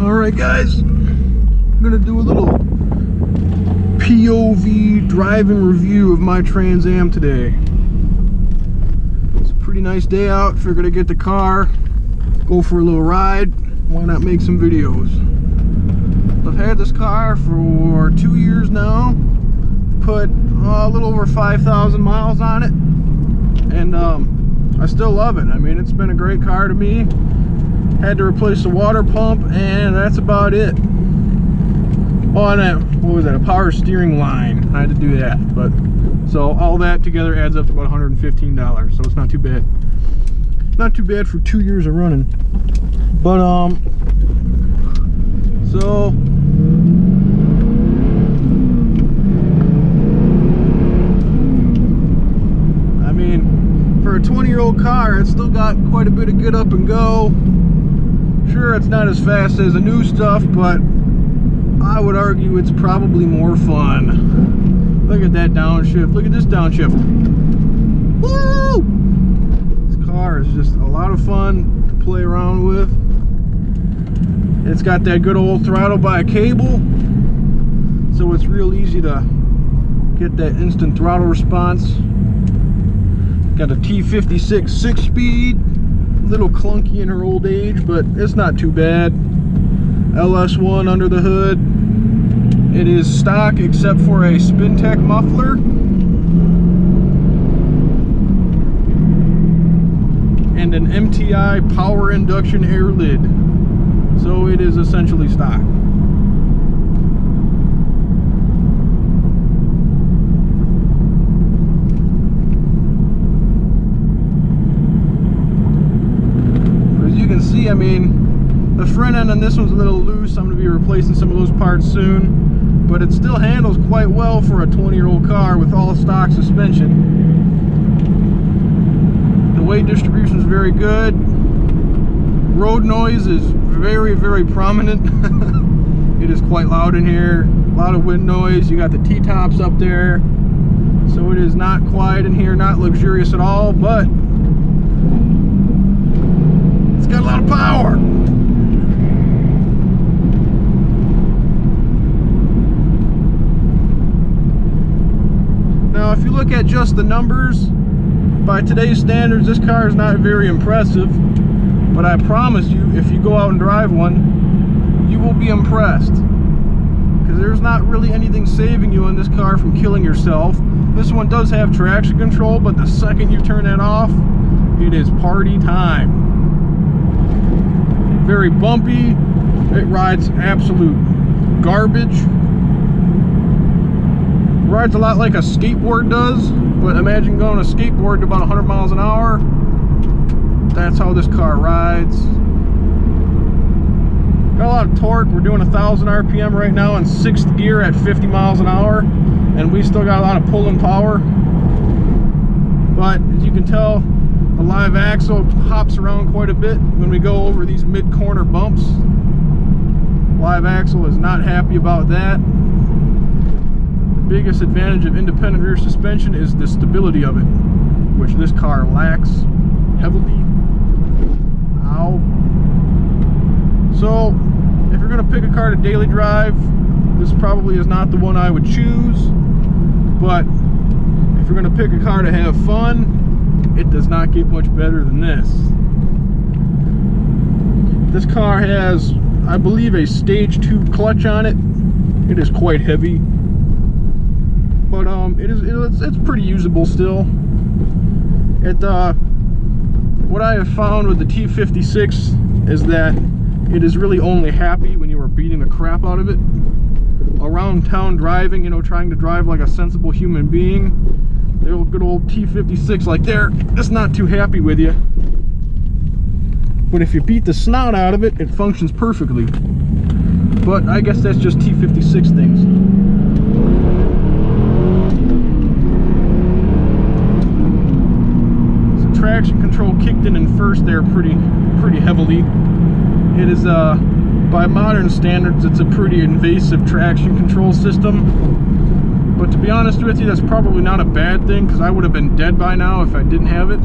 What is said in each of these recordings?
Alright guys, I'm gonna do a little POV driving review of my Trans Am today. It's a pretty nice day out. Figured I'd get the car, go for a little ride. Why not make some videos? I've had this car for 2 years now. Put a little over 5,000 miles on it, and I still love it. I mean, it's been a great car to me. Had to replace the water pump, and that's about it. Oh, and what was that? A power steering line. I had to do that, but so all that together adds up to about $115. So it's not too bad. Not too bad for 2 years of running. But so I mean, for a 20-year-old car, it's still got quite a bit of get up and go. Sure, it's not as fast as the new stuff, but I would argue it's probably more fun. Look at that downshift. Look at this downshift. Woo! This car is just a lot of fun to play around with. It's got that good old throttle by a cable, so it's real easy to get that instant throttle response. Got a T56 6-speed. Little clunky in her old age, but it's not too bad. LS1 under the hood. It is stock except for a spintech muffler. And an MTI power induction air lid. So it is essentially stock. I mean, the front end on this one's a little loose. I'm going to be replacing some of those parts soon, but it still handles quite well for a 20-year-old car with all stock suspension. The weight distribution is very good. Road noise is very, very prominent. It is quite loud in here. A lot of wind noise. You got the T-tops up there, so it is not quiet in here, not luxurious at all, but it's got a lot of power. Now, if you look at just the numbers, by today's standards, this car is not very impressive. But I promise you, if you go out and drive one, you will be impressed. Because there's not really anything saving you in this car from killing yourself. This one does have traction control, but the second you turn that off, it is party time. Very bumpy. It rides absolute garbage. Rides a lot like a skateboard does, but imagine going a skateboard to about 100 miles an hour. That's how this car rides. Got a lot of torque. We're doing 1,000 RPM right now in 6th gear at 50 miles an hour, and we still got a lot of pulling power. But as you can tell, the live axle hops around quite a bit when we go over these mid-corner bumps. Live axle is not happy about that. The biggest advantage of independent rear suspension is the stability of it, which this car lacks heavily. Ow. So, if you're going to pick a car to daily drive, this probably is not the one I would choose. But if you're going to pick a car to have fun, it does not get much better than this. This car has, I believe, a stage 2 clutch on it. It is quite heavy, but it's pretty usable still. What I have found with the T56 is that it is really only happy when you are beating the crap out of it. Around town driving, you know, trying to drive like a sensible human being, the old good old T56 like there, it's not too happy with you. But if you beat the snout out of it, it functions perfectly. But I guess that's just T56 things. So traction control kicked in first there pretty heavily. It is by modern standards, it's a pretty invasive traction control system. But to be honest with you, that's probably not a bad thing, because I would have been dead by now if I didn't have it.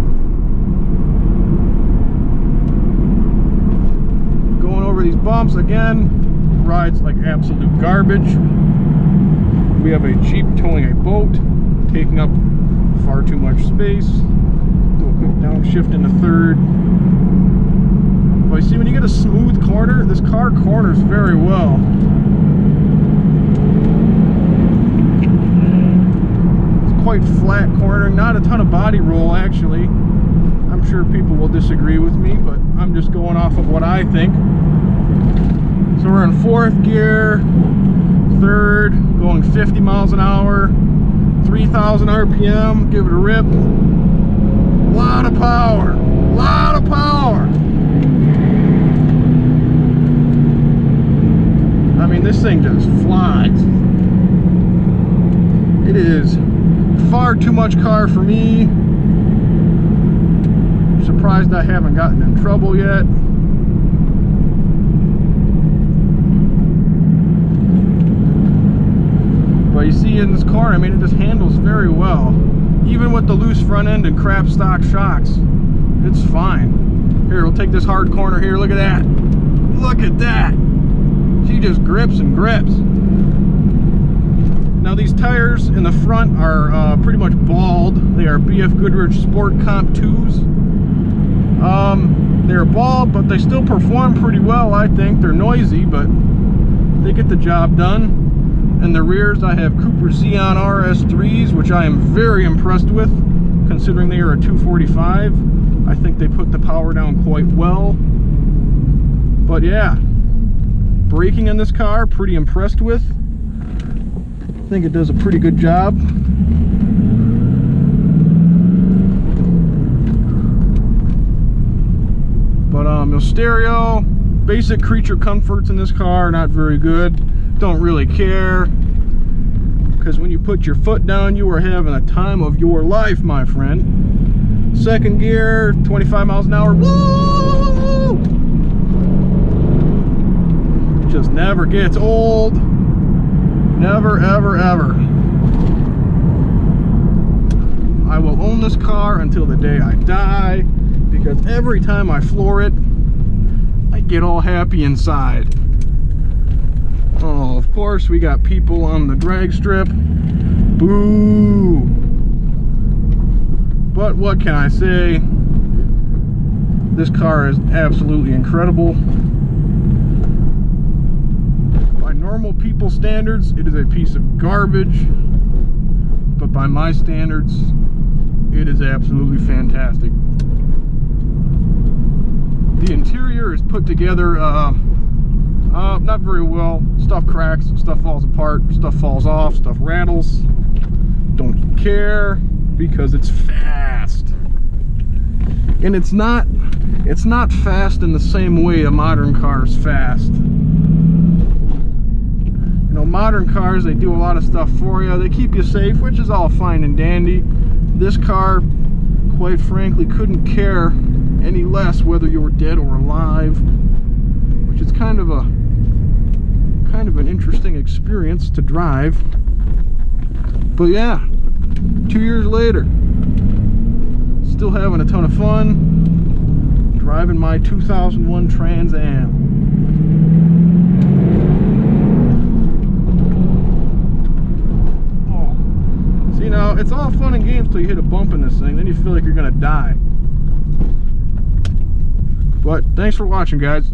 Going over these bumps. Again, rides like absolute garbage. We have a Jeep towing a boat, taking up far too much space. Do a quick downshift into third. But you see, when you get a smooth corner, this car corners very well. It's quite flat cornering, not a ton of body roll actually. I'm sure people will disagree with me, but I'm just going off of what I think. So we're in fourth gear, third, going 50 miles an hour, 3,000 RPM, give it a rip. Lot of power, lot of power. I mean, this thing just flies. It is far too much car for me. I'm surprised I haven't gotten in trouble yet. But you see in this car, I mean, it just handles very well. Even with the loose front end and crap stock shocks, it's fine. Here, we'll take this hard corner here. Look at that. Look at that. She just grips and grips. Now these tires in the front are pretty much bald. They are BF Goodrich Sport Comp 2s. They're bald, but they still perform pretty well, I think. They're noisy, but they get the job done. In the rears, I have Cooper Xeon RS3s, which I am very impressed with, considering they are a 245. I think they put the power down quite well. But yeah, braking in this car, pretty impressed with. I think it does a pretty good job. But no stereo, basic creature comforts in this car, not very good. Don't really care, because when you put your foot down, you are having a time of your life, my friend. Second gear, 25 miles an hour. Woo! Just never gets old. Never, ever, ever. I will own this car until the day I die, because every time I floor it, I get all happy inside. Oh, of course, we got people on the drag strip. Boo! But what can I say? This car is absolutely incredible. By normal people standards, it is a piece of garbage. But by my standards, it is absolutely fantastic. The interior is put together not very well. Stuff cracks, stuff falls apart, stuff falls off, stuff rattles. Don't care, because it's fast. And it's not fast in the same way a modern car is fast. You know, modern cars, they do a lot of stuff for you. They keep you safe, which is all fine and dandy. This car, quite frankly, couldn't care any less whether you were dead or alive, which is kind of an interesting experience to drive. But yeah, 2 years later, still having a ton of fun driving my 2001 Trans Am. Oh. See, now it's all fun and games till you hit a bump in this thing, then you feel like you're gonna die. But thanks for watching, guys.